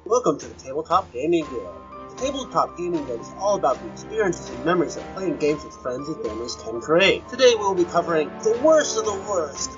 Welcome to the Tabletop Gaming Guild. The Tabletop Gaming Guild is all about the experiences and memories that playing games with friends and families can create. Today we'll be covering the worst of the worst,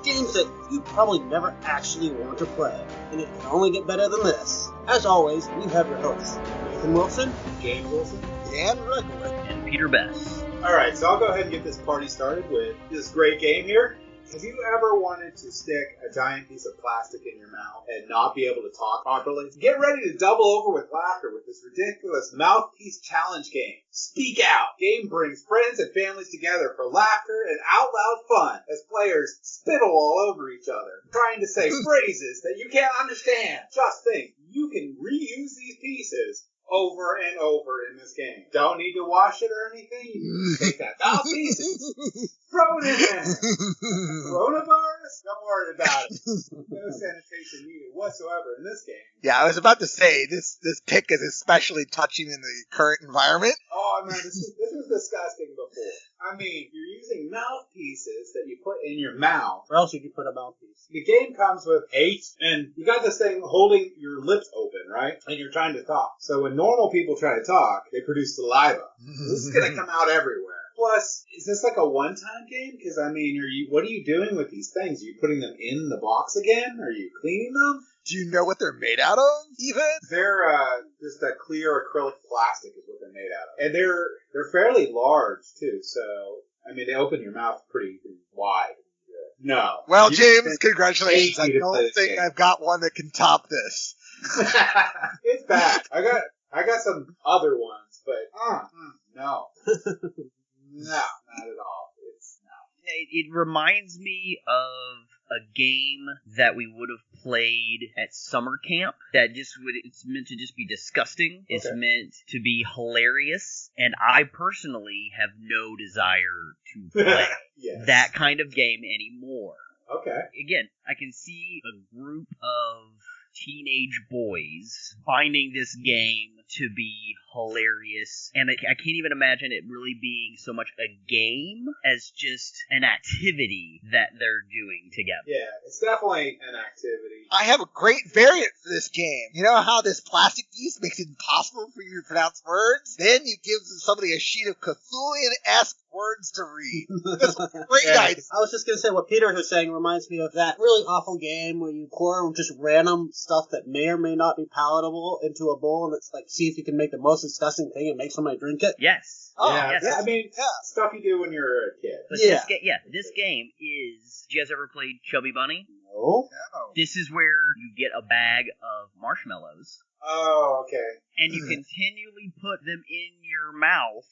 games that you probably never actually want to play, and it can only get better than this. As always, we have your hosts, Nathan Wilson, James Wilson, Dan Ruckler, and Peter Bess. Alright, so I'll go ahead and get this party started with this great game here. Have you ever wanted to stick a giant piece of plastic in your mouth and not be able to talk properly? Get ready to double over with laughter with this ridiculous mouthpiece challenge game. Speak Out! Game brings friends and families together for laughter and out-loud fun as players spittle all over each other, trying to say phrases that you can't understand. Just think, you can reuse these pieces over and over in this game. Don't need to wash it or anything. You can take that mouthpiece, throw it in there. Coronavirus? Don't worry about it. No sanitation needed whatsoever in this game. Yeah, I was about to say, this pick is especially touching in the current environment. Oh, man, this was disgusting before. I mean, you're using mouthpieces that you put in your mouth. Where else would you put a mouthpiece? The game comes with 8, and you got this thing holding your lips open, right? And you're trying to talk. So when normal people try to talk, they produce saliva. This is going to come out everywhere. Plus, is this like a one-time game? Because, I mean, what are you doing with these things? Are you putting them in the box again? Are you cleaning them? Do you know what they're made out of, even? They're just a clear acrylic plastic is what they're made out of. And they're fairly large, too. So, I mean, they open your mouth pretty wide. No. Well, James, congratulations. I don't think I've got one that can top this. It's bad. I got some other ones, but no. No, not at all. It's no. It reminds me of a game that we would have played at summer camp that it's meant to just be disgusting. Okay. It's meant to be hilarious, and I personally have no desire to play yes. that kind of game anymore. Okay. Again, I can see a group of teenage boys finding this game to be hilarious, and I can't even imagine it really being so much a game as just an activity that they're doing together. Yeah, it's definitely an activity. I have a great variant for this game. You know how this plastic piece makes it impossible for you to pronounce words? Then you give somebody a sheet of Cthulhian-esque words to read. That's a great idea. I was just going to say, what Peter was saying reminds me of that really awful game where you pour just random stuff that may or may not be palatable into a bowl, and it's like, see if you can make the most disgusting thing and make somebody drink it. Yes. Oh, yeah. Yes. I mean, stuff you do when you're a kid. But this game is... Did you guys ever played Chubby Bunny? No. This is where you get a bag of marshmallows. Oh, okay. And you continually put them in your mouth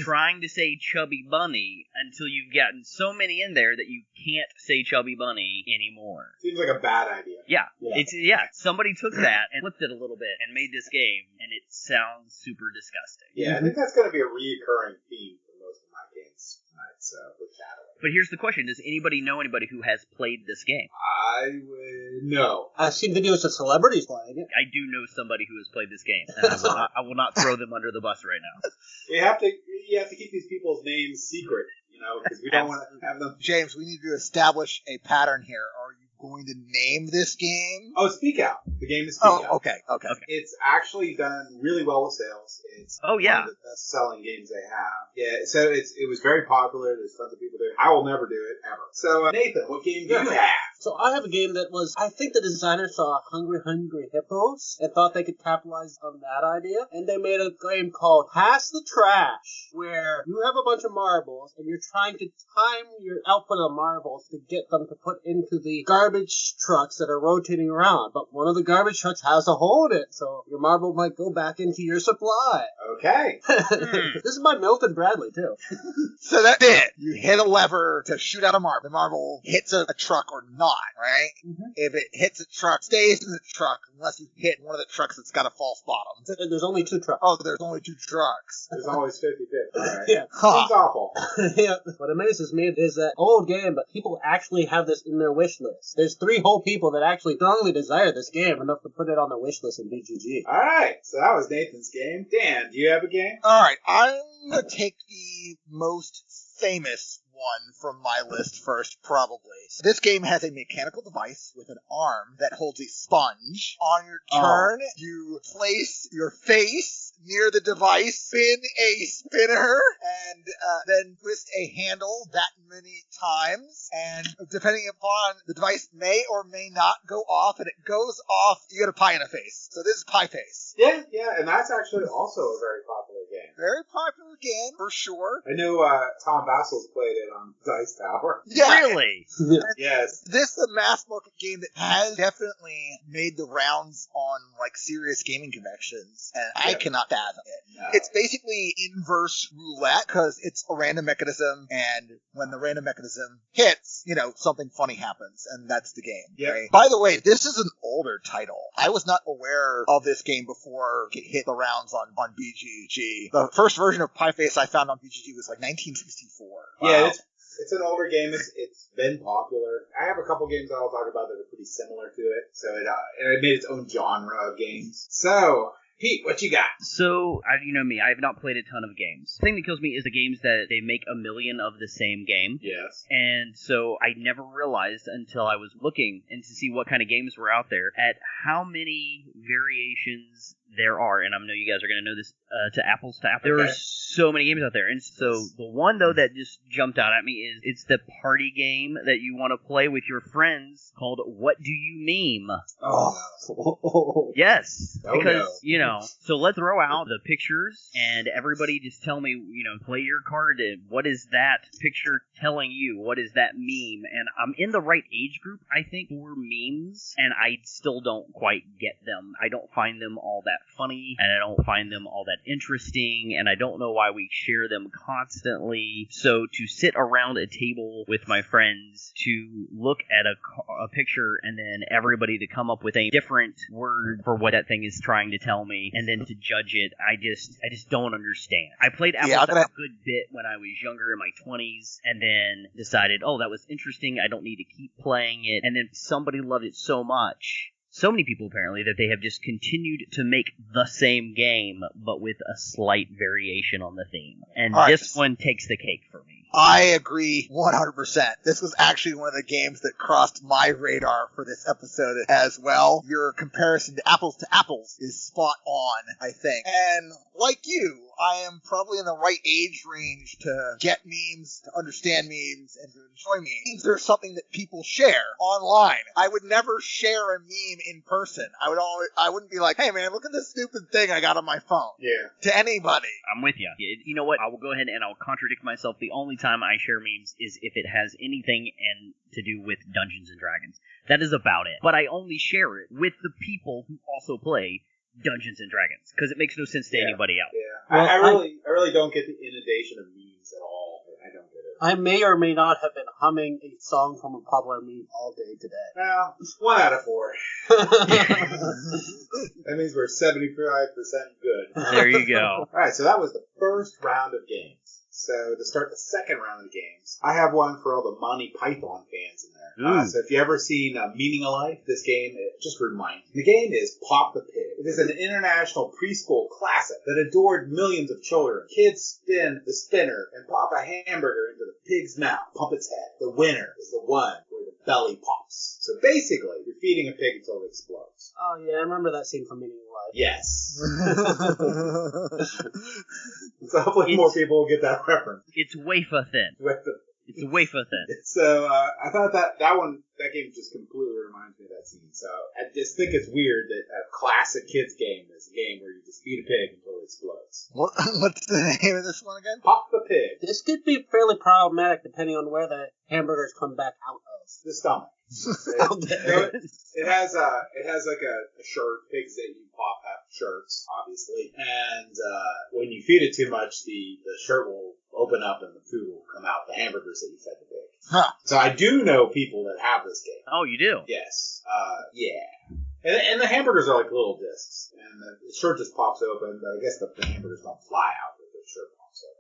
trying to say Chubby Bunny until you've gotten so many in there that you can't say Chubby Bunny anymore. Seems like a bad idea. Yeah. Somebody took that and flipped it a little bit and made this game, and it sounds super disgusting. Yeah, I think that's going to be a reoccurring theme for most of my games tonight, so we're shadowing. But here's the question. Does anybody know anybody who has played this game? I would know. I've seen videos of celebrities playing it. I do know somebody who has played this game, and I will not throw them under the bus right now. You have to keep these people's names secret, because we don't want to have them. James, we need to establish a pattern here. Are you going to name this game? Oh, Speak Out. The game is Speak Out. Okay. It's actually done really well with sales. It's one of the best-selling games they have. Yeah, so it was very popular. There's tons of people there. I will never do it, ever. So, Nathan, what game do you have? So I have a game that was, I think the designer saw Hungry Hippos and thought they could capitalize on that idea. And they made a game called Pass the Trash, where you have a bunch of marbles and you're trying to time your output of marbles to get them to put into the garbage trucks that are rotating around. But one of the garbage trucks has a hole in it, so your marble might go back into your supply. Okay. This is by Milton Bradley, too. So that's it. You hit a lever to shoot out a marble. The marble hits a truck or not. Right? Mm-hmm. If it hits a truck, stays in the truck, unless you hit one of the trucks that's got a false bottom. There's only 2 trucks. Oh, there's only 2 trucks. There's always 50-50, right? Yeah. Seems awful. Yeah. What amazes me is that old game, but people actually have this in their wish list. There's 3 whole people that actually strongly desire this game enough to put it on their wish list in BGG. All right. So that was Nathan's game. Dan, do you have a game? All right. I'm going to take the most famous one one from my list first, probably. So this game has a mechanical device with an arm that holds a sponge. On your turn, you place your face near the device, spin a spinner, and then twist a handle that many times. And depending upon the device may or may not go off, and it goes off, you get a pie in the face. So this is Pie Face. Yeah, and that's actually also a very popular game. Very popular game, for sure. I knew Tom Vassel's played it on Dice Tower. Yeah. Really? Yes. This is a mass market game that has definitely made the rounds on like serious gaming conventions, and I cannot fathom it. No. It's basically inverse roulette because it's a random mechanism, and when the random mechanism hits, something funny happens, and that's the game. Yep. Right? By the way, this is an older title. I was not aware of this game before it hit the rounds on BGG. The first version of Pie Face I found on BGG was like 1964. Wow. Yeah, it's an older game. It's been popular. I have a couple games that I'll talk about that are pretty similar to it. So it made its own genre of games. So, Pete, what you got? So, you know me, I have not played a ton of games. The thing that kills me is the games that they make a million of the same game. Yes. And so I never realized until I was looking and to see what kind of games were out there at how many variations there are. And I know you guys are going to know this to apples to apples. There are so many games out there. And so the one, though, that just jumped out at me is it's the party game that you want to play with your friends called What Do You Meme? Oh. Yes. Oh, Because, no. so let's throw out the pictures and everybody just tell me, play your card. What is that picture telling you? What is that meme? And I'm in the right age group, I think, for memes, and I still don't quite get them. I don't find them all that funny, and I don't find them all that interesting, and I don't know why we share them constantly. So to sit around a table with my friends to look at a picture and then everybody to come up with a different word for what that thing is trying to tell me, and then to judge it, I just don't understand. I played Apples to a good bit when I was younger in my 20s, and then decided, that was interesting, I don't need to keep playing it, and then somebody loved it so much, so many people apparently, that they have just continued to make the same game, but with a slight variation on the theme. And this one takes the cake for me. I agree 100%. This was actually one of the games that crossed my radar for this episode as well. Your comparison to Apples is spot on, I think. And like you, I am probably in the right age range to get memes, to understand memes, and to enjoy memes. There's something that people share online. I would never share a meme in person. I wouldn't be like, hey man, look at this stupid thing I got on my phone. Yeah. To anybody. I'm with you. You know what? I will go ahead and I'll contradict myself. The only time I share memes is if it has anything to do with Dungeons and Dragons. That is about it. But I only share it with the people who also play Dungeons and Dragons, because it makes no sense to anybody else. Yeah. Well, I really don't get the inundation of memes at all. I don't get it. I may or may not have been humming a song from a popular meme all day today. Well, 1 out of 4. That means we're 75% good. There you go. Alright, so that was the first round of games. So to start the second round of games, I have one for all the Monty Python fans in there. So if you ever seen Meaning of Life, this game, it just reminds me. The game is Pop the Pig. It is an international preschool classic that adored millions of children. Kids spin the spinner and pop a hamburger into the pig's mouth, pump its head. The winner is the one where the belly pops. So basically, you're feeding a pig until it explodes. Oh yeah, I remember that scene from Meaning of Life. Yes. So hopefully more people will get that reference. It's wafer thin. It's wafer thin. So I thought that game just completely reminds me of that scene. So I just think it's weird that a classic kids game is a game where you just feed a pig until it explodes. What's the name of this one again? Pop the Pig. This could be fairly problematic depending on where the hamburgers come back out of. The stomach. It has like a shirt. Pigs that you pop have shirts, obviously, and when you feed it too much, the shirt will open up and the food will come out. The hamburgers that you fed the pig. Huh. So I do know people that have this game. Oh, you do? Yes. Yeah. And the hamburgers are like little discs, and the shirt just pops open. But I guess the hamburgers don't fly out, but the shirt pops open.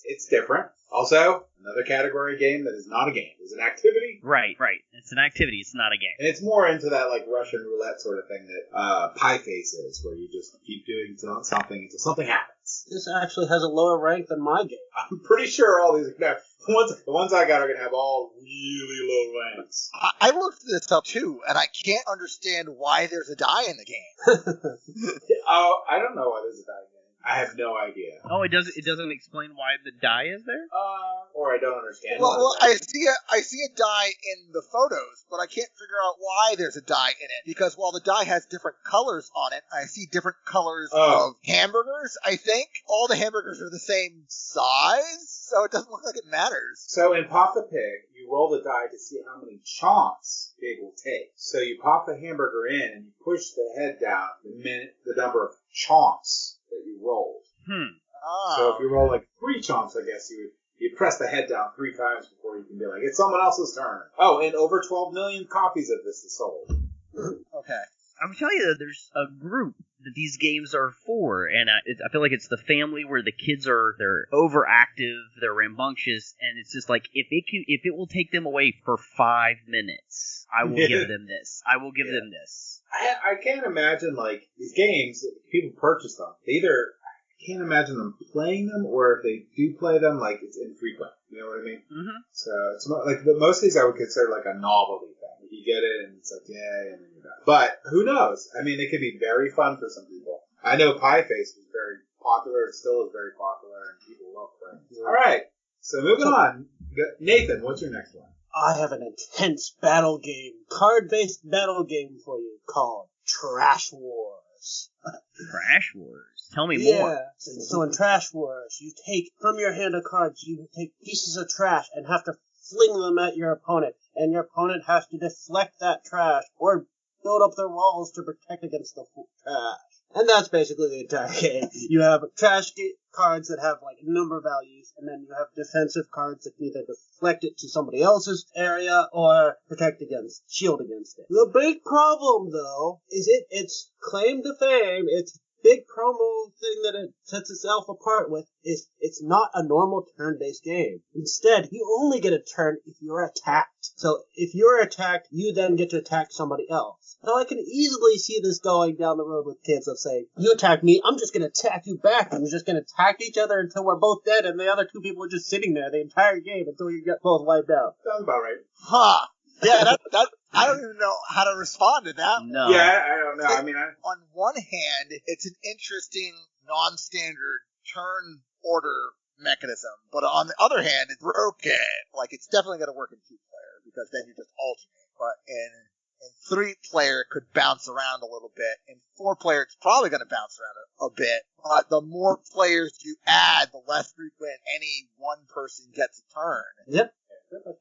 It's different. Also, another category game that is not a game. It's an activity. Right. It's an activity. It's not a game. And it's more into that like Russian roulette sort of thing that Pie Face is, where you just keep doing something until something happens. nuts. This actually has a lower rank than my game. I'm pretty sure all these are the ones I got are gonna have all really low ranks. I looked this up too, and I can't understand why there's a die in the game. Oh, I don't know why there's a die game. I have no idea. Oh, it doesn't explain why the die is there? Or I don't understand. Well, I see a die in the photos, but I can't figure out why there's a die in it. Because while the die has different colors on it, I see different colors of hamburgers, I think. All the hamburgers are the same size, so it doesn't look like it matters. So in Pop the Pig, you roll the die to see how many chomps Pig will take. So you pop the hamburger in and you push the head down the number of chomps that you rolled. So if you roll like 3 chomps, I guess you press the head down 3 times before you can be like, it's someone else's turn. Oh, and over 12 million copies of this is sold. Okay. I'm telling you, there's a group that these games are for, and I feel like it's the family where the kids they're overactive, they're rambunctious, and it's just like, if it will take them away for 5 minutes, I will give them this. I will give them this. I can't imagine, like, these games, people purchase them. I can't imagine them playing them, or if they do play them, like, it's infrequent. You know what I mean? Mm-hmm. So it's like most of these I would consider like a novelty thing. You get it, and it's like, yay, and then you're done. But who knows? I mean, it could be very fun for some people. I know Pie Face was very popular, it still is very popular, and people love playing it. All right, so moving on. Nathan, what's your next one? I have an intense battle game, card-based battle game for you called Trash Wars. Trash Wars? Tell me more. Yeah, so in Trash Wars, you take, from your hand of cards, you take pieces of trash and have to fling them at your opponent, and your opponent has to deflect that trash or build up their walls to protect against the trash. And that's basically the entire game. You have trash cards that have like number values, and then you have defensive cards that either deflect it to somebody else's area or shield against it. The big problem, though, is its claim to fame, its big promo thing that it sets itself apart with is it's not a normal turn-based game. Instead, you only get a turn if you're attacked. So if you're attacked, you then get to attack somebody else. So I can easily see this going down the road with kids of saying, you attack me, I'm just going to attack you back, and we're just going to attack each other until we're both dead, and the other 2 people are just sitting there the entire game until you get both wiped out. Sounds about right. Huh. Yeah, that I don't even know how to respond to that. No. Yeah, I don't know. I mean, on one hand, it's an interesting, non-standard turn order mechanism, but on the other hand, it's broken. Like, it's definitely going to work in 2-player, because then you just alternate. But in 3-player, it could bounce around a little bit. In 4-player, it's probably going to bounce around a bit. But the more players you add, the less frequent any one person gets a turn. Yep.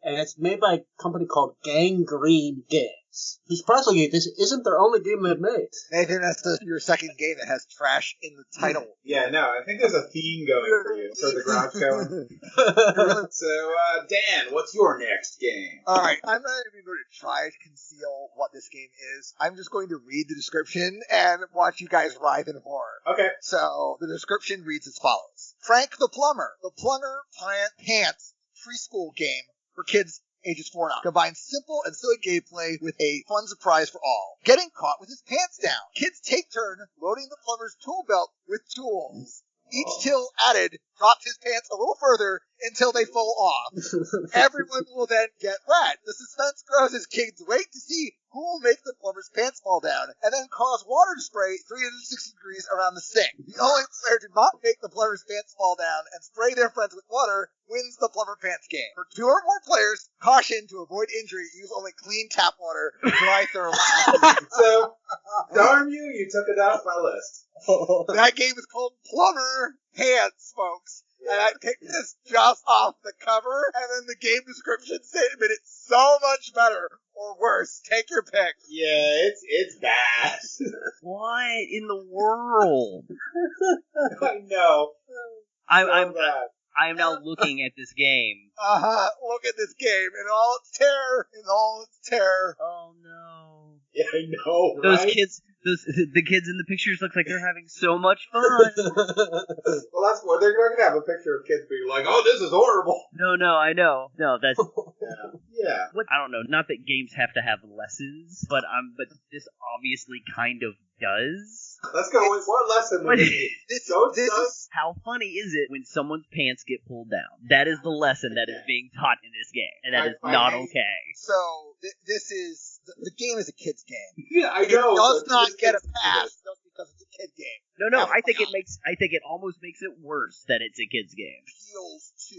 And it's made by a company called Gangrene Games. Surprisingly, this isn't their only game they've made. Nathan, that's your second game that has trash in the title. Yeah, no, I think there's a theme going for you, for the garage going. So, Dan, what's your next game? Alright, I'm not even going to try to conceal what this game is. I'm just going to read the description and watch you guys writhe in horror. Okay. So, the description reads as follows. Frank the Plumber. The Plumber Pants preschool game for kids ages 4 and up. Combines simple and silly gameplay with a fun surprise for all. Getting caught with his pants down. Kids take turn loading the plumber's tool belt with tools. Each tool added drops his pants a little further until they fall off. Everyone will then get wet. The suspense grows as kids wait to see who will make the plumber's pants fall down, and then cause water to spray 360 degrees around the sink. The only player to not make the plumber's pants fall down and spray their friends with water wins the plumber pants game. For 2 or more players, caution to avoid injury, use only clean tap water, dry thoroughly. So, darn you, you took it out of my list. That game is called Plumber Pants, folks. And I picked this just off the cover, and then the game description statement, it's so much better or worse. Take your pick. Yeah, it's bad. What in the world? I know. I am now looking at this game. Look at this game in all its terror. Oh no. Yeah, I know, Those right? kids, the kids in the pictures look like they're having so much fun. Well, that's what they're going to have a picture of kids being like, "Oh, this is horrible." No, I know. No, that's Yeah. what I don't know. Not that games have to have lessons, but this obviously kind of does. Let's go with what lesson would be? How funny is it when someone's pants get pulled down? That is the lesson that is being taught in this game, and that is not okay. So this is the game is a kid's game. Yeah, I know. It does not get a pass just because it's a kid game. No, I think it almost makes it worse that it's a kid's game. Appeals to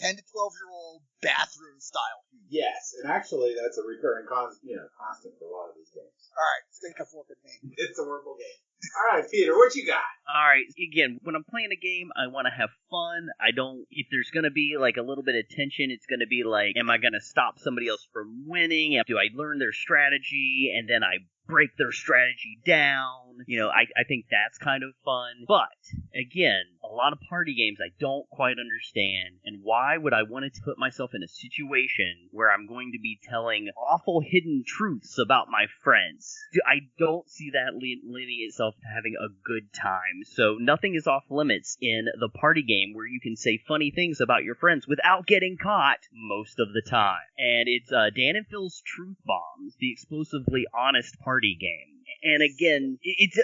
10 to 12-year-old bathroom style. Yes, and actually that's a recurring constant for a lot of these games. All right, stick a fork at me. It's a horrible game. All right, Peter, what you got? All right, again, when I'm playing a game, I want to have fun. If there's going to be like a little bit of tension, it's going to be like, am I going to stop somebody else from winning? Do I learn their strategy and then I break their strategy down? I think that's kind of fun. But, again, a lot of party games I don't quite understand. And why would I want to put myself in a situation where I'm going to be telling awful hidden truths about my friends? I don't see that lending itself to having a good time. So nothing is off limits in the party game where you can say funny things about your friends without getting caught most of the time. And it's Dan and Phil's Truth Bombs, the explosively honest party game. And again,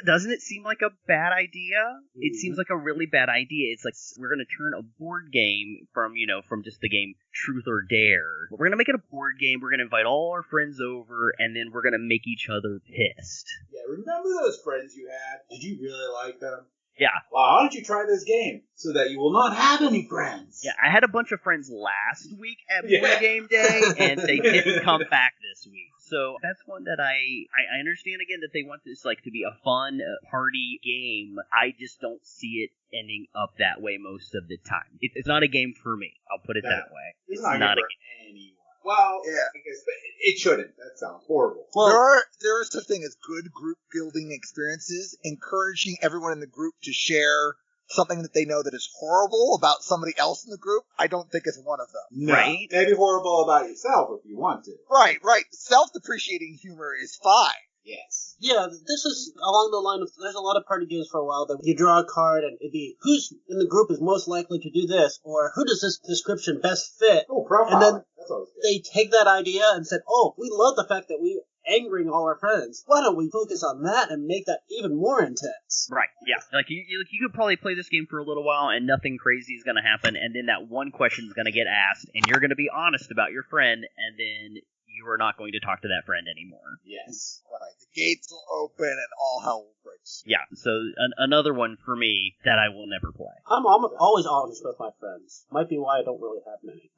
doesn't it seem like a bad idea? It seems like a really bad idea. It's like we're going to turn a board game from just the game Truth or Dare. We're going to make it a board game. We're going to invite all our friends over, and then we're going to make each other pissed. Yeah, remember those friends you had? Did you really like them? Yeah. Well, why don't you try this game so that you will not have any friends? Yeah, I had a bunch of friends last week at Board Game Day, and they didn't come back this week. So that's one that I understand, again, that they want this to be a fun party game. I just don't see it ending up that way most of the time. It's not a game for me. I'll put it that way. It's not a game for anyone. Well, yeah, I guess, but it shouldn't. That sounds horrible. Well, there is such thing as good group building experiences, encouraging everyone in the group to share something that they know that is horrible about somebody else in the group. I don't think is one of them. No, right? Maybe horrible about yourself if you want to. Right. Self-depreciating humor is fine. Yes. Yeah, this is along the line of, there's a lot of party games for a while that you draw a card and it'd be who's in the group is most likely to do this, or who does this description best fit? Oh, profile. And then that's always good. They take that idea and said, oh, we love the fact that we angering all our friends. Why don't we focus on that and make that even more intense? Right, yeah. You could probably play this game for a little while and nothing crazy is going to happen, and then that one question is going to get asked, and you're going to be honest about your friend, and then you are not going to talk to that friend anymore. Yes. Right. The gates will open and all hell will break. Yeah, so another one for me that I will never play. I'm always honest with my friends. Might be why I don't really have many.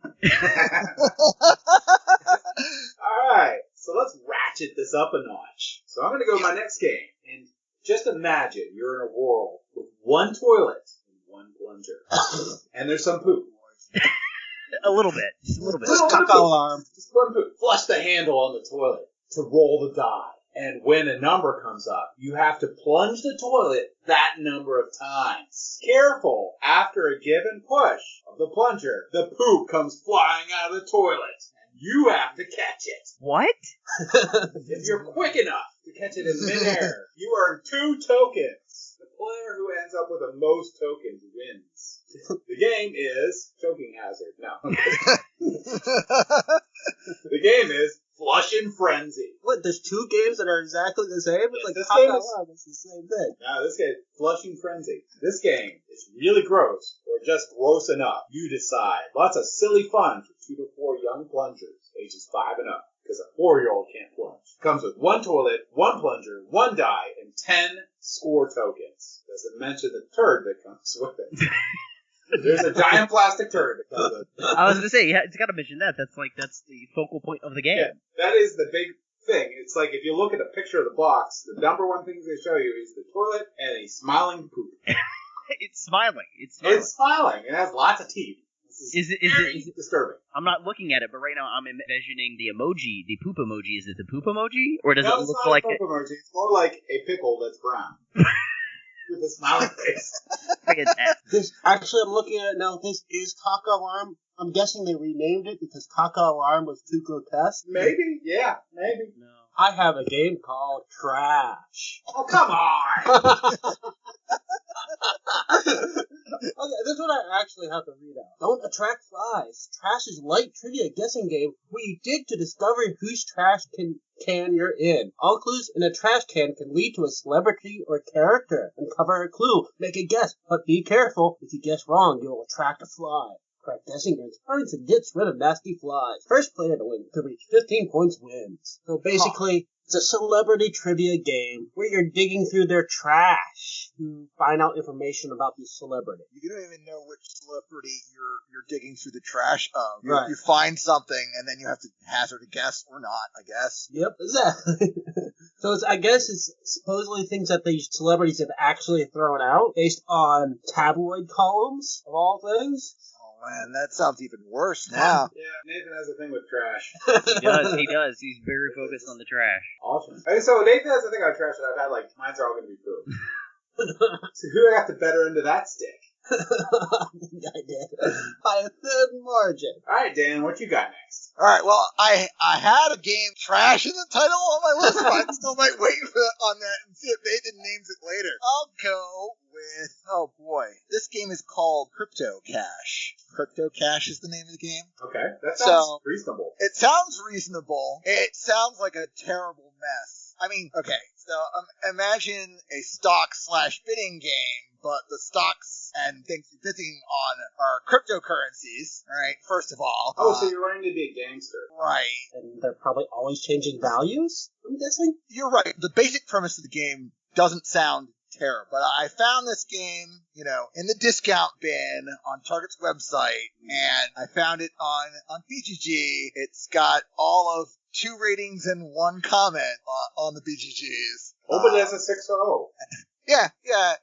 All right, so let's ratchet this up a notch. So I'm going to go to my next game. And just imagine you're in a world with one toilet and one plunger. And there's some poop. A little bit. Just a little bit. Just caca alarm. Just one poop. Flush the handle on the toilet to roll the die. And when a number comes up, you have to plunge the toilet that number of times. Careful, after a given push of the plunger, the poop comes flying out of the toilet. And you have to catch it. What? If you're quick enough to catch it in midair, you earn 2 tokens. The player who ends up with the most tokens wins. The game is choking hazard. No. The game is Flush and Frenzy. What, there's 2 games that are exactly the same? It's like this caca game is alarm. It's the same thing. No, this game, Flushing Frenzy. This game is really gross, or just gross enough. You decide. Lots of silly fun for 2 to 4 young plungers, ages 5 and up, because a 4-year-old can't plunge. Comes with 1 toilet, 1 plunger, 1 die, and 10 score tokens. Doesn't mention the turd that comes with it. There's a giant plastic turd that comes with it. I was going to say, it's got to mention that. That's the focal point of the game. Yeah, that is the big thing. It's like if you look at a picture of the box, the number one thing they show you is the toilet and a smiling poop. It's smiling. It's smiling. It has lots of teeth. Is it disturbing? I'm not looking at it, but right now I'm envisioning the emoji, the poop emoji. Is it the poop emoji, or does it look like a poop emoji? It's more like a pickle that's brown with a smiling face. Actually, I'm looking at it now. This is Caca Alarm. I'm guessing they renamed it because Caca Alarm was too grotesque. Maybe, yeah, maybe. No. I have a game called Trash. Oh, come on! Okay, this is what I actually have to read out. Don't attract flies. Trash is light trivia guessing game where you dig to discover whose trash can you're in. All clues in a trash can lead to a celebrity or character. Uncover a clue, make a guess, but be careful. If you guess wrong, you will attract a fly. Correct guessing turns and gets rid of nasty flies. First player to reach 15 points wins. So basically, it's a celebrity trivia game where you're digging through their trash to find out information about the celebrity. You don't even know which celebrity you're digging through the trash of. Right. You find something, and then you have to hazard a guess or not, I guess. Yep, exactly. So I guess it's supposedly things that these celebrities have actually thrown out based on tabloid columns, of all things. Man, that sounds even worse now. Yeah, Nathan has a thing with trash. He does. He's very focused on the trash. Awesome. Okay, so Nathan has a thing on trash that I've had, like, mine's are all going to be poop. So who got the better end of that stick? I did. By a thin margin. All right, Dan, what you got next? All right, well, I had a game trash in the title on my list, but I still might wait on that and see if Nathan names it later. I'll go with, oh boy, this game is called Crypto Cash. Crypto Cash is the name of the game. Okay, that sounds reasonable. It sounds reasonable. It sounds like a terrible mess. I mean, okay, so imagine a stock/bidding game, but the stocks and things you're bidding on are cryptocurrencies, right? First of all. Oh, so you're learning to be a gangster. Right. And they're probably always changing values, I'm guessing? You're right. The basic premise of the game doesn't sound terrible, but I found this game, in the discount bin on Target's website, and I found it on BGG. It's got all of 2 ratings and 1 comment on the BGGs. Oh, but it has a 6.0. Yeah,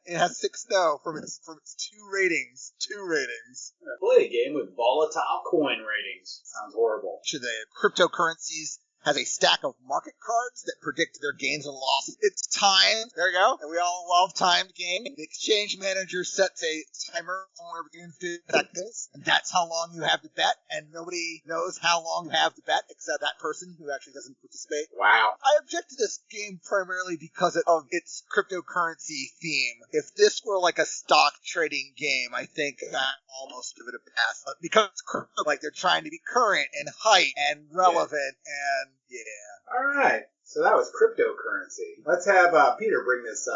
it has 6.0 from its 2 ratings. 2 ratings. I played a game with volatile coin ratings. Sounds horrible. The cryptocurrencies has a stack of market cards that predict their gains and losses. It's timed. There you go. And we all love timed games. The exchange manager sets a timer somewhere between 50 seconds, and that's how long you have to bet, and nobody knows how long you have to bet except that person who actually doesn't participate. Wow. I object to this game primarily because of its cryptocurrency theme. If this were like a stock trading game, I think that almost give it a pass. But because it's crypto, like they're trying to be current and hype and relevant and yeah. All right. So that was cryptocurrency. Let's have Peter bring this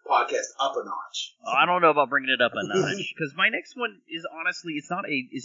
podcast up a notch. I don't know about bringing it up a notch because my next one is honestly it's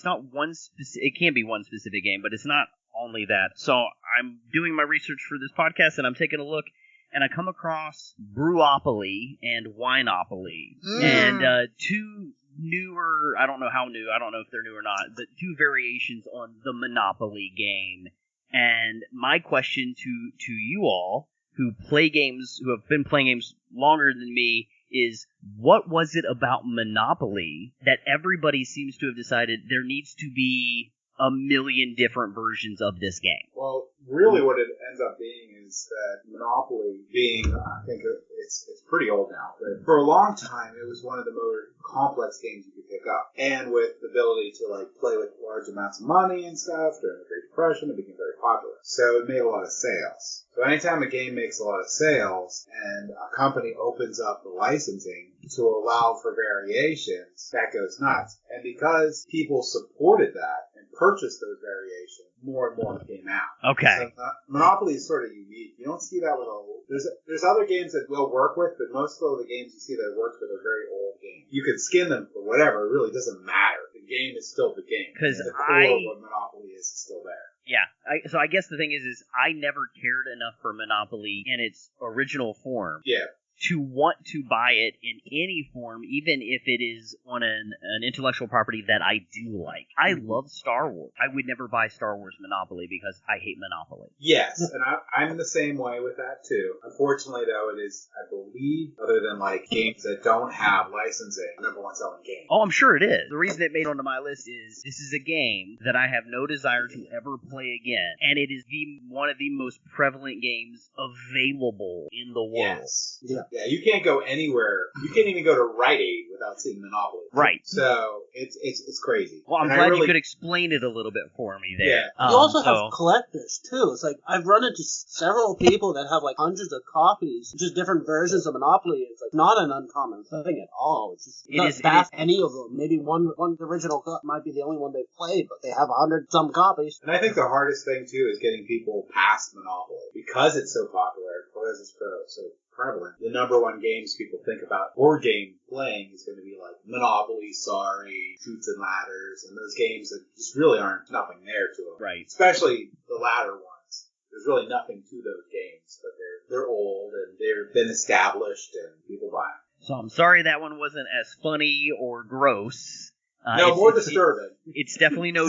not one specific. It can be one specific game, but it's not only that. So I'm doing my research for this podcast and I'm taking a look. And I come across Brewopoly and Wineopoly, and 2 newer. I don't know how new. I don't know if they're new or not, but 2 variations on the Monopoly game. And my question to you all who have been playing games longer than me is, what was it about Monopoly that everybody seems to have decided there needs to be a million different versions of this game? Well, really what it ends up being is that Monopoly being, I think it's pretty old now, but for a long time it was one of the more complex games you could pick up. And with the ability to play with large amounts of money and stuff during the Great Depression, it became very popular. So it made a lot of sales. So anytime a game makes a lot of sales and a company opens up the licensing to allow for variations, that goes nuts. And because people supported that and purchased those variations, more and more came out. Okay. So, Monopoly is sort of unique. You don't see that with there's other games that we'll work with, but most of the games you see that it works with are very old games. You can skin them for whatever. It really doesn't matter. The game is still the game. Because the core of what Monopoly is still there. Yeah. So I guess the thing is I never cared enough for Monopoly in its original form. Yeah. To want to buy it in any form, even if it is on an intellectual property that I do like. I love Star Wars. I would never buy Star Wars Monopoly because I hate Monopoly. Yes, and I'm the same way with that too. Unfortunately, though, it is, I believe, other than games that don't have licensing, number one selling game. Oh, I'm sure it is. The reason it made onto my list is this is a game that I have no desire to ever play again, and it is one of the most prevalent games available in the world. Yes. Yeah. Yeah, you can't go anywhere. You can't even go to Rite Aid without seeing Monopoly. Right. So it's crazy. Well, I'm glad you could explain it a little bit for me there. Yeah. You also have collectors, too. It's like, I've run into several people that have, like, hundreds of copies, just different versions of Monopoly. It's, like, not an uncommon thing at all. It's just not back any of them. Maybe one original might be the only one they played, but they have 100-some copies. And I think the hardest thing, too, is getting people past Monopoly. Because it's so popular, because it's so prevalent, the number one games people think about board game playing is going to be like Monopoly, Sorry, Chutes and Ladders, and those games that just really aren't nothing there to them. Right. Especially the latter ones. There's really nothing to those games, but they're old and they've been established and people buy them. So I'm sorry that one wasn't as funny or gross. No, more disturbing. It's definitely no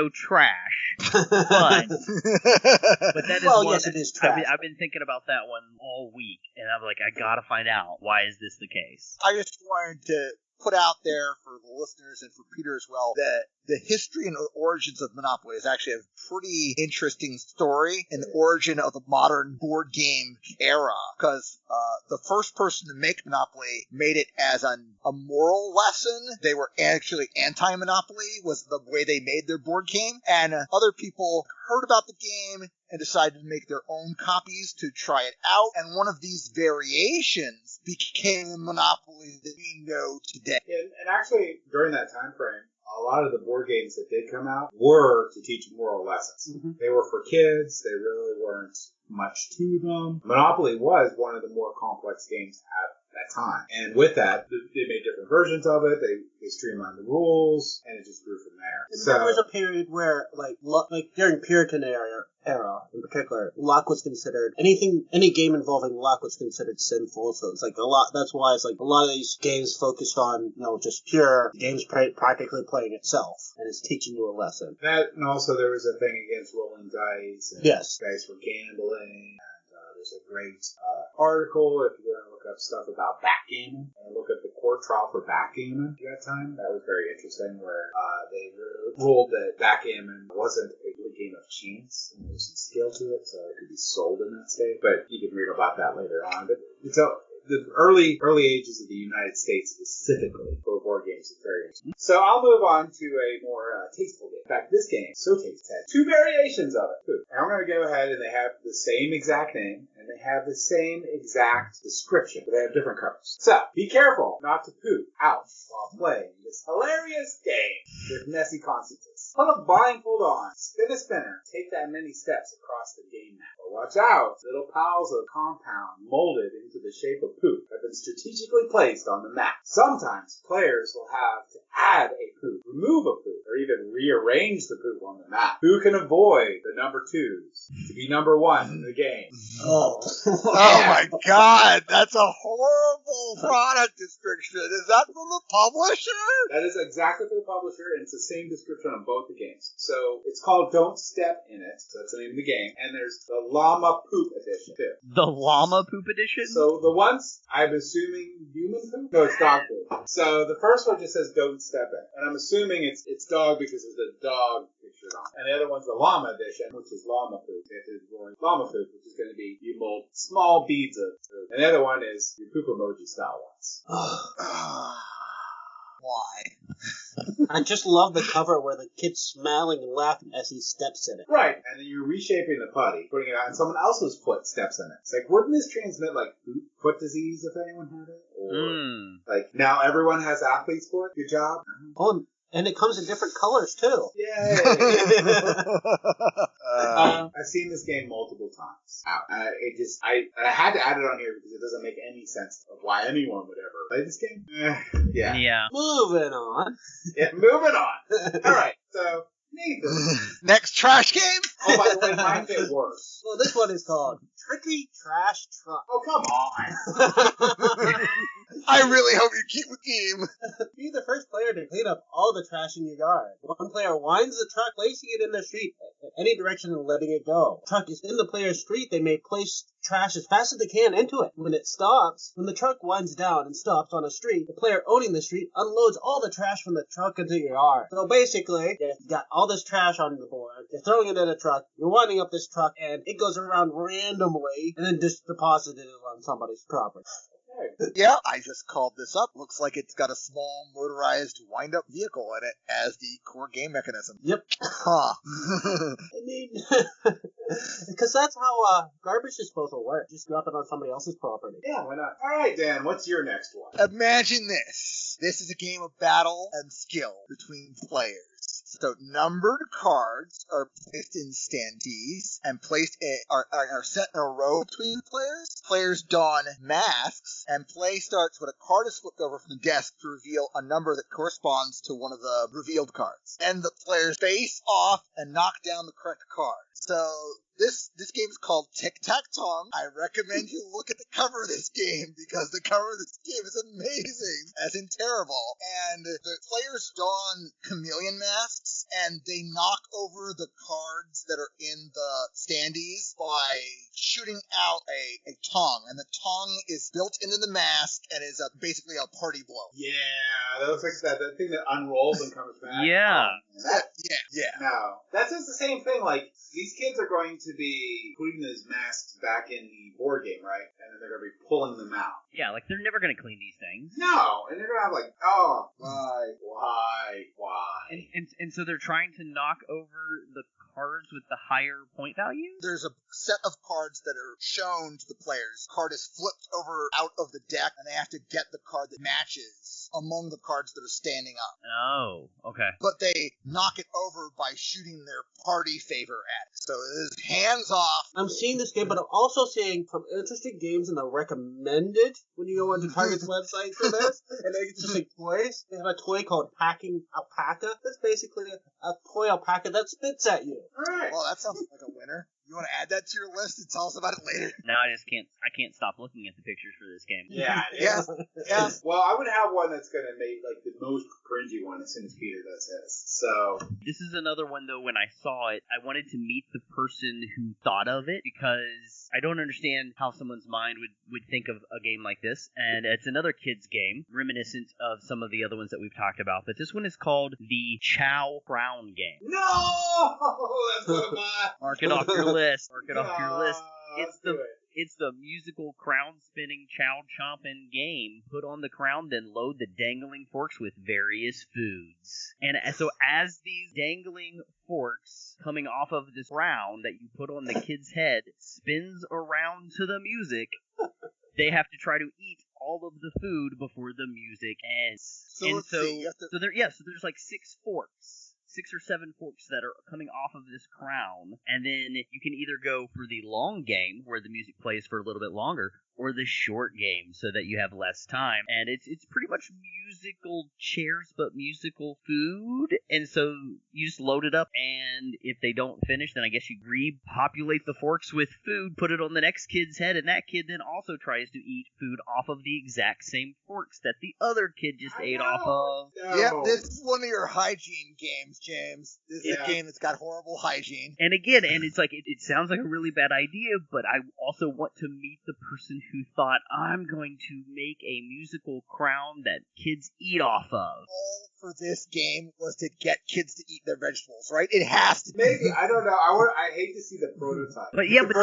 trash, but that is one. Yes, it is trash. I've been thinking about that one all week, and I'm like, I gotta find out, why is this the case? I just wanted to put out there for the listeners and for Peter as well that the history and origins of Monopoly is actually a pretty interesting story in the origin of the modern board game era. Because the first person to make Monopoly made it as a moral lesson. They were actually anti-Monopoly was the way they made their board game. And other people heard about the game and decided to make their own copies to try it out. And one of these variations became the Monopoly that we know today. And actually, during that time frame, a lot of the board games that did come out were to teach moral lessons. Mm-hmm. They were for kids. They really weren't much to them. Monopoly was one of the more complex games at that time. And with that, they made different versions of it. They streamlined the rules, and it just grew from there. So there was a period where, like during Puritan era in particular, luck was considered any game involving luck was considered sinful. So it's like a lot. That's why it's like a lot of these games focused on just pure games practically playing itself, and it's teaching you a lesson. That and also there was a thing against rolling dice. And yes, dice were gambling. There's a great article if you want to look up stuff about backgammon and look at the court trial for backgammon at that time. That was very interesting where they ruled that backgammon wasn't a good game of chance and there was some skill to it, so it could be sold in that state. But you can read about that later on. But it's the early ages of the United States specifically for board games is very interesting. So I'll move on to a more tasteful game. In fact, this game, so tasteful, has two variations of it. And I'm going to go ahead and they have the same exact name and they have the same exact description, but they have different covers. So be careful not to poop out while playing this hilarious game with messy consequences. Put a blindfold on, spin a spinner, take that many steps across the game map. But watch out, little piles of compound molded into the shape of poop have been strategically placed on the map. Sometimes players will have to add a poop, remove a poop, or even rearrange the poop on the map. Who can avoid the number 2s to be number 1 in the game? Oh my God, that's a horrible product description. Is that from the publisher? That is exactly from the publisher, and it's the same description on both the games. So it's called Don't Step in It, so that's the name of the game, and there's the Llama Poop Edition too. The Llama Poop Edition? So the ones, I'm assuming human poop? No, it's dog poop. So the first one just says Don't Step in, and I'm assuming it's dog because there's a dog pictured on it. And the other one's the Llama Edition, which is llama poop. It is llama poop, which is going to be you mold small beads of poop. And the other one is your poop emoji style ones. Why? I just love the cover where the kid's smiling and laughing as he steps in it. Right, and then you're reshaping the putty, putting it on, and someone else's foot steps in it. It's like, wouldn't this transmit, like, foot disease if anyone had it? Or, like, now everyone has athlete's foot? Good job. Oh, and it comes in different colors, too. Yay! I've seen this game multiple times. I had to add it on here because it doesn't make any sense of why anyone would ever play this game. Yeah. Moving on. Yeah, moving on. All right, so Nathan. Next trash game? Oh, by the way, mine get worse. Well, this one is called Tricky Trash Truck. Oh, come on. I really hope you keep the game. Be the first player to clean up all the trash in your yard. One player winds the truck, placing it in the street any direction and letting it go. The truck is in the player's street. They may place trash as fast as they can into it. When the truck winds down and stops on a street, the player owning the street unloads all the trash from the truck into your yard. So basically, you got all this trash on the board. You're throwing it in a truck. You're winding up this truck, and it goes around randomly, and then just deposited it on somebody's property. Yeah, I just called this up. Looks like it's got a small motorized wind-up vehicle in it as the core game mechanism. Yep. Huh. I mean, because that's how garbage disposal works. Just drop it on somebody else's property. Yeah, why not? All right, Dan, what's your next one? Imagine this. This is a game of battle and skill between players. So numbered cards are placed in standees and are set in a row between the players. Players don masks, and play starts when a card is flipped over from the desk to reveal a number that corresponds to one of the revealed cards. And the players face off and knock down the correct card. So this game is called Tic Tac Tom. I recommend you look at the cover of this game because the cover of this game is amazing, as in terrible. And the players don chameleon masks, and they knock over the cards that are in the standees by shooting out a tong. And the tong is built into the mask and is basically a party blow. Yeah, that looks like that thing that unrolls and comes back. Yeah. Yeah. No, that's just the same thing. Like, these kids are going to be putting those masks back in the board game, right? And then they're going to be pulling them out. Yeah, like they're never going to clean these things. No, and they're going to have like, oh, why? And so they're trying to knock over the cards with the higher point value? There's a set of cards that are shown to the players. Card is flipped over out of the deck, and they have to get the card that matches among the cards that are standing up. Oh, okay. But they knock it over by shooting their party favor at it. So it is hands off. I'm seeing this game, but I'm also seeing some interesting games in the recommended when you go onto Target's website for this. And they just like toys. They have a toy called Packing Alpaca. That's basically a toy alpaca that spits at you. All right. Well, that sounds like a winner. You want to add that to your list and tell us about it later? No, I can't stop looking at the pictures for this game. Yeah. Yeah. Well, I would have one that's going to make like the most cringy one as soon as Peter does his. So this is another one though. When I saw it, I wanted to meet the person who thought of it because I don't understand how someone's mind would think of a game like this. And it's another kids game, reminiscent of some of the other ones that we've talked about. But this one is called the Chow Crown Game. no, that's what I. Mark it off your list. Mark it off your list. Let's It's the musical crown-spinning, chow-chomping game. Put on the crown, then load the dangling forks with various foods. And so as these dangling forks coming off of this crown that you put on the kid's head spins around to the music, they have to try to eat all of the food before the music ends. So there's like 6 or 7 forks that are coming off of this crown, and then you can either go for the long game where the music plays for a little bit longer, or the short game so that you have less time. And it's pretty much musical chairs but musical food, and so you just load it up, and if they don't finish, then I guess you repopulate the forks with food, put it on the next kid's head, and that kid then also tries to eat food off of the exact same forks that the other kid just ate off of. No. Yep, this is one of your hygiene games, James. This is a game that's got horrible hygiene. And again, it's like, it sounds like a really bad idea, but I also want to meet the person who thought, I'm going to make a musical crown that kids eat off of. All for this game was to get kids to eat their vegetables, right? It has to. Maybe, I don't know. I hate to see the prototype. But yeah, but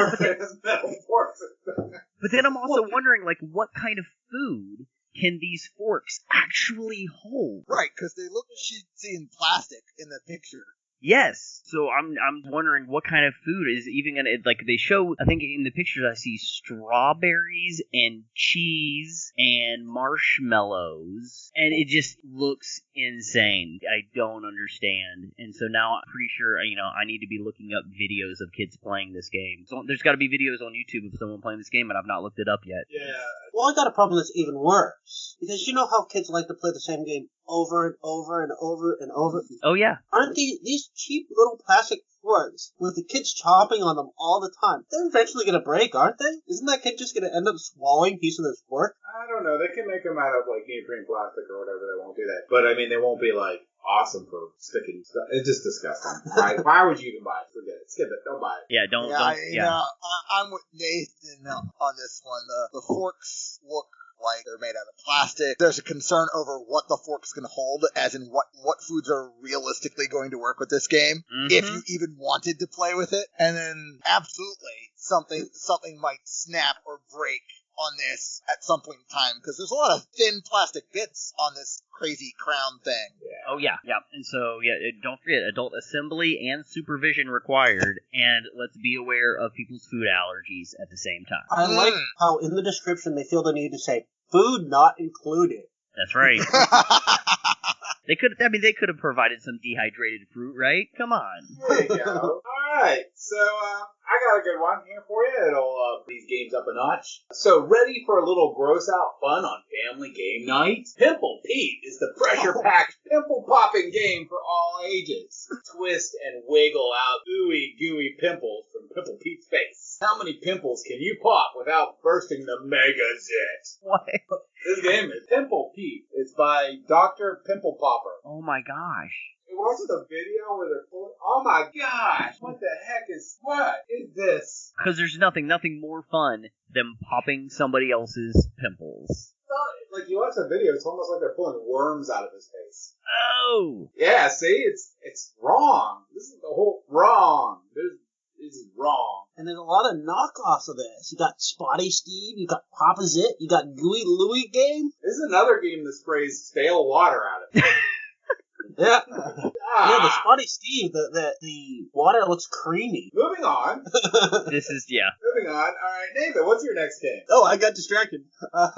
but then I'm also wondering, like, what kind of food can these forks actually hold? Right, because they look cheesy and plastic in the picture. Yes. So I'm wondering what kind of food is even gonna, like, they show, I think in the pictures I see strawberries and cheese and marshmallows, and it just looks insane. I don't understand. And so now I'm pretty sure, I need to be looking up videos of kids playing this game. So there's got to be videos on YouTube of someone playing this game, and I've not looked it up yet. Yeah. Well, I got a problem that's even worse. Because you know how kids like to play the same game over and over and over and over? Oh, yeah. Aren't these cheap little plastic forks with the kids chomping on them all the time? They're eventually going to break, aren't they? Isn't that kid just going to end up swallowing a piece of this fork? I don't know. They can make them out of like neoprene plastic or whatever. They won't do that. But I mean, they won't be like awesome for sticking stuff. It's just disgusting. Why would you even buy it? Forget it. Skip it. Don't buy it. Yeah, don't. I'm with Nathan on this one. The forks look like they're made out of plastic. There's a concern over what the fork's going to hold, as in what foods are realistically going to work with this game, if you even wanted to play with it. And then absolutely something might snap or break on this at some point in time, because there's a lot of thin plastic bits on this crazy crown thing. Yeah. Oh, yeah. And so, don't forget, adult assembly and supervision required, and let's be aware of people's food allergies at the same time. I like how in the description they feel the need to say, food not included. That's right. They could have provided some dehydrated fruit, right? Come on. There you go. All right, so I got a good one here for you. It'll these games up a notch. So ready for a little gross out fun on family game night? Pimple Pete is the pressure-packed pimple-popping game for all ages. Twist and wiggle out ooey gooey pimples from Pimple Pete's face. How many pimples can you pop without bursting the mega zit? What? This game is Pimple Pete. It's by Dr. Pimple Popper. Oh, my gosh. It wasn't a video where they're pulling. Oh my gosh! What the heck is this? Because there's nothing more fun than popping somebody else's pimples. Like you watch the video, it's almost like they're pulling worms out of his face. Oh! Yeah, see, it's wrong. This is the whole wrong. This is wrong. And there's a lot of knockoffs of this. You got Spotty Steve, you got Papa Zit, you got Gooey Louie game. This is another game that sprays stale water out of it. Yeah. Yeah, the Spotty Steve, the water looks creamy. Moving on. This is, yeah. Moving on. All right, Nathan, what's your next game? Oh, I got distracted. I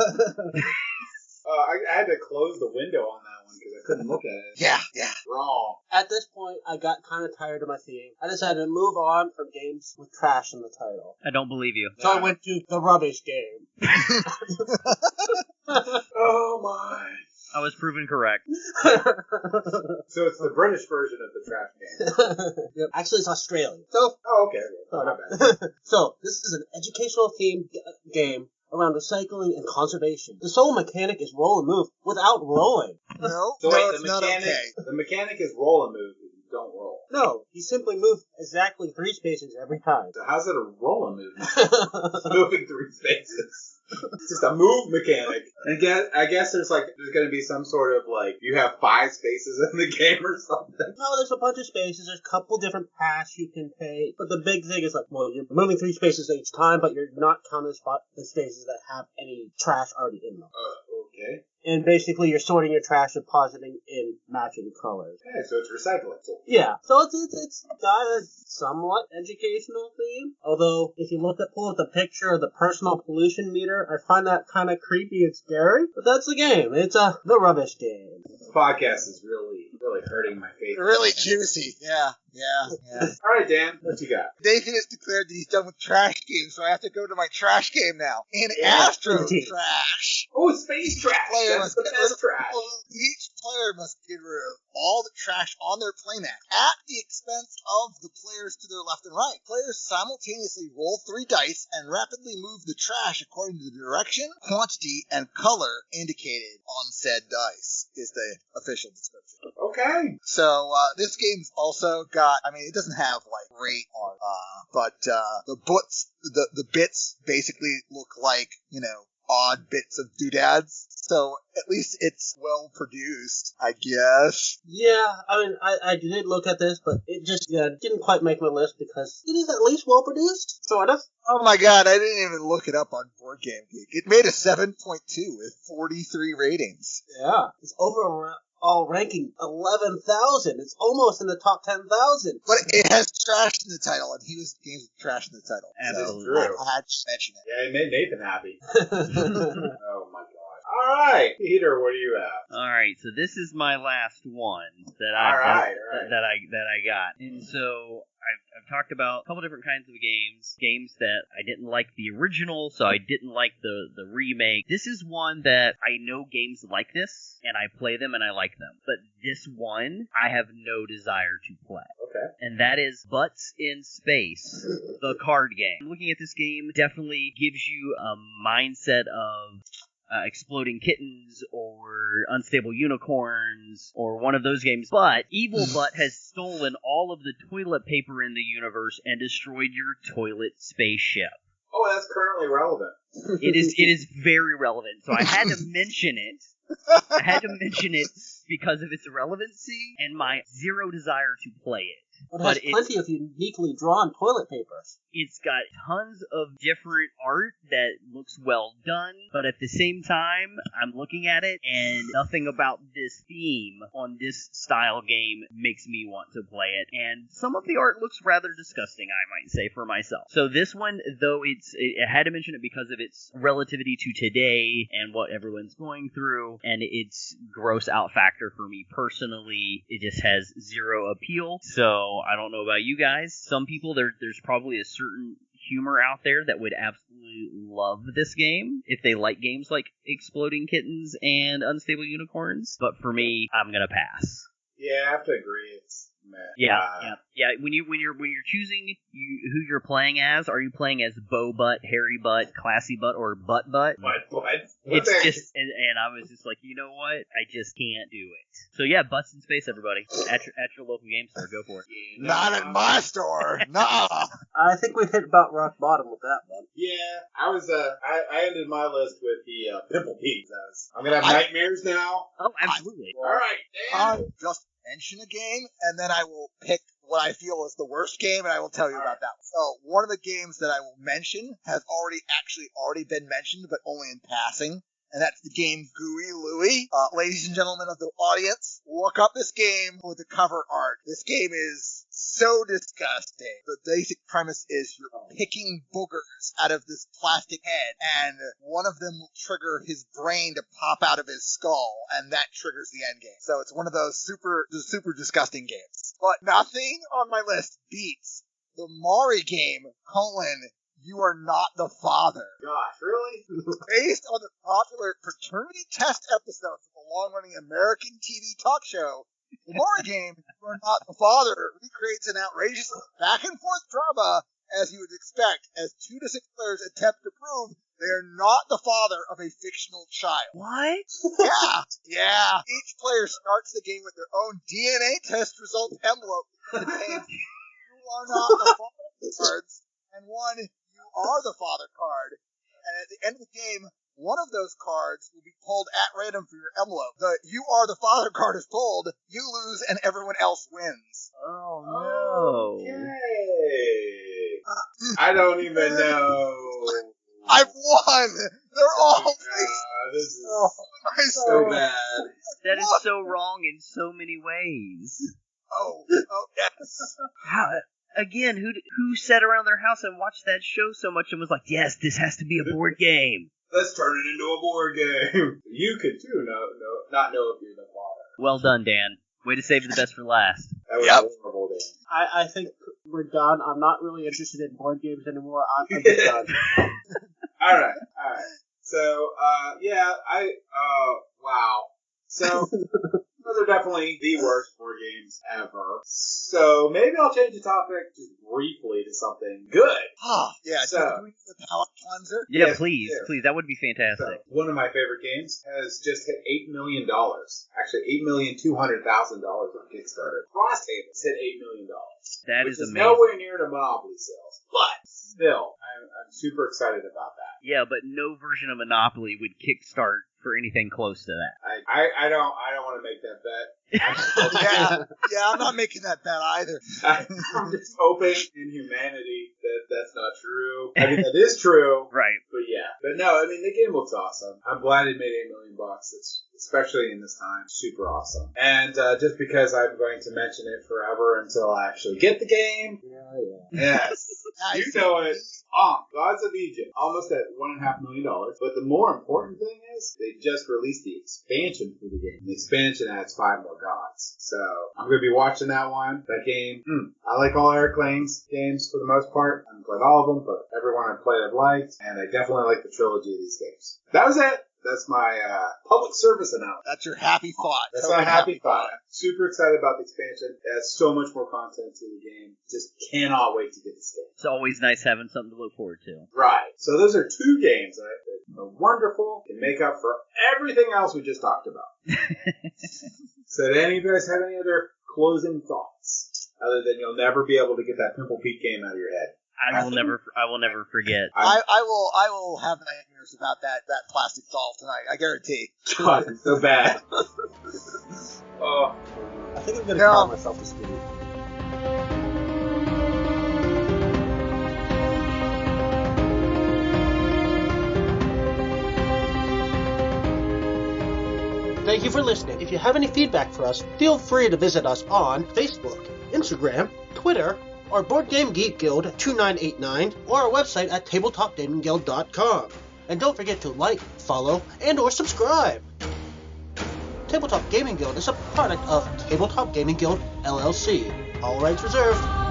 had to close the window on that one because I couldn't look at it. Yeah. Wrong. At this point, I got kind of tired of my theme. I decided to move on from games with trash in the title. I don't believe you. So I went to the rubbish game. Oh my. I was proven correct. So it's the British version of the trash game. Yep. Actually, it's Australian. So, Okay. oh, My no. bad. So, this is an educational themed game around recycling and conservation. The sole mechanic is roll and move without rolling. No, So wait, it's not okay. The mechanic is roll and move, but you don't roll. No, you simply move exactly 3 spaces every time. So how's it a roll and move? It's moving 3 spaces. It's just a move mechanic. And I guess there's going to be some sort of you have 5 spaces in the game or something. No, there's a bunch of spaces. There's a couple different paths you can take. But the big thing is you're moving 3 spaces each time, but you're not counting the spaces that have any trash already in them. Okay. And basically, you're sorting your trash and depositing in matching colors. Okay, so it's recycling. So Yeah, so it's got a somewhat educational theme. Although, if you pull up the picture of the personal pollution meter, I find that kind of creepy and scary. But that's the game. It's the rubbish game. this podcast is really hurting my faith. Really juicy. Yeah. All right, Dan, what you got? Nathan has declared that he's done with trash games, so I have to go to my trash game now. In Yeah. Astro Trash. Oh, space trash. That's the best trash. Each player must get rid of all the trash on their playmat at the expense of the players to their left and right. Players simultaneously roll 3 dice and rapidly move the trash according to the direction, quantity, and color indicated on said dice, is the official description. Okay. So this game's also got, it doesn't have great art, but the bits basically look like, odd bits of doodads. So at least it's well produced, I guess. Yeah, I did look at this, but it just didn't quite make my list because it is at least well produced, sort of. Oh my god, I didn't even look it up on Board Game Geek. It made a 7.2 with 43 ratings. Yeah, it's overall ranking 11,000. It's almost in the top 10,000. But it has trash in the title, and he was games with trash in the title. Absolutely. True. I had to mention it. Yeah, it made Nathan happy. Oh my god. All right, Peter, what do you have? All right, so this is my last one that All right. that I got, and so I've talked about a couple different kinds of games that I didn't like the original, so I didn't like the remake. This is one that I know games like this, and I play them and I like them, but this one I have no desire to play. Okay. And that is Butts in Space, the card game. Looking at this game definitely gives you a mindset of Exploding Kittens or Unstable Unicorns or one of those games, but Evil Butt has stolen all of the toilet paper in the universe and destroyed your toilet spaceship. Oh, that's currently relevant. It is very relevant, so I had to mention it. I had to mention it because of its relevancy and my zero desire to play it. It has plenty of uniquely drawn toilet papers. It's got tons of different art that looks well done, but at the same time, I'm looking at it, and nothing about this theme on this style game makes me want to play it. And some of the art looks rather disgusting, I might say, for myself. So this one, though I had to mention it because of its relativity to today and what everyone's going through, and its gross out factor for me personally, it just has zero appeal. So I don't know about you guys. Some people, there's probably a certain humor out there that would absolutely love this game if they like games like Exploding Kittens and Unstable Unicorns. But for me, I'm gonna pass. Yeah, I have to agree. It's meh. Yeah. When you're choosing who you're playing as, are you playing as Beau Butt, Hairy Butt, Classy Butt, or Butt Butt? What? It's just, and I was just like, you know what? I just can't do it. So yeah, butts in space, everybody. At your local game store, go for it. Not at my store. Nah. I think we hit about rock bottom with that one. Yeah, I was. I ended my list with the pimple peas. I'm gonna have nightmares now. Oh, absolutely. All right, Dan. I'll just mention a game, and then I will pick what I feel is the worst game, and I will tell you about that. So one of the games that I will mention has already been mentioned, but only in passing. And that's the game Gooey Louie. Ladies and gentlemen of the audience, look up this game with the cover art. This game is so disgusting. The basic premise is you're picking boogers out of this plastic head, and one of them will trigger his brain to pop out of his skull, and that triggers the end game. So it's one of those super disgusting games. But nothing on my list beats the Maury game, You Are Not the Father. Gosh, really? Based on the popular paternity test episodes of the long-running American TV talk show, the Maury game, You Are Not the Father, recreates an outrageous back-and-forth drama, as you would expect, as 2 to 6 players attempt to prove they are not the father of a fictional child. What? Yeah. Each player starts the game with their own DNA test result envelope that contains You Are Not the Father cards and one You Are the Father card. And at the end of the game, one of those cards will be pulled at random for your envelope. The You Are the Father card is pulled, you lose, and everyone else wins. Oh, no. Okay. I don't even know. I've won! They're all this is so bad. That is so wrong in so many ways. Oh, yes. How? Again, who sat around their house and watched that show so much and was like, yes, this has to be a board game. Let's turn it into a board game. You could too not know if you're the father. Well done, Dan. Way to save the best for last. That was horrible, Dan. I think we're done. I'm not really interested in board games anymore. I'm just done. All right. So, wow. So, those are definitely the worst board games ever. So, maybe I'll change the topic just briefly to something good. Yeah, so, do we need the palate cleanser? Yeah, yes, please, that would be fantastic. So, one of my favorite games has just hit $8 million. Actually, $8,200,000 on Kickstarter. Frosthaven has hit $8 million. That is amazing. Nowhere near to Monopoly sales, but still, I'm super excited about that. Yeah, but no version of Monopoly would kickstart for anything close to that. I don't want to make that bet. I'm not making that bet either. I'm just hoping in humanity that that's not true. I mean, that is true. Right. But no, I mean, the game looks awesome. I'm glad it made $8 million. It's, especially in this time, super awesome. And just because I'm going to mention it forever until I actually get the game. Yes. You know it. Gods of Egypt, almost at $1.5 million. But the more important thing is, they just released the expansion for the game. The expansion adds 5 more gods. So, I'm going to be watching that one. That game, I like all Eric Lane's games for the most part. I haven't played all of them, but everyone I've played I've liked. And I definitely like the trilogy of these games. That was it. That's my public service announcement. That's your happy thought. That's my happy thought. I'm super excited about the expansion. It has so much more content to the game. Just cannot wait to get this game. It's always nice having something to look forward to. Right. So those are 2 games that are wonderful and make up for everything else we just talked about. So do any of you guys have any other closing thoughts? Other than you'll never be able to get that Pimple Pete game out of your head. I will never forget. I will have nightmares about that plastic doll tonight. I guarantee. God, it's so bad. I think I'm going to call myself a speed. Thank you for listening. If you have any feedback for us, feel free to visit us on Facebook, Instagram, Twitter, our Board Game Geek Guild at 2989, or our website at tabletopgamingguild.com. And don't forget to like, follow, and or subscribe. Tabletop Gaming Guild is a product of Tabletop Gaming Guild, LLC. All rights reserved.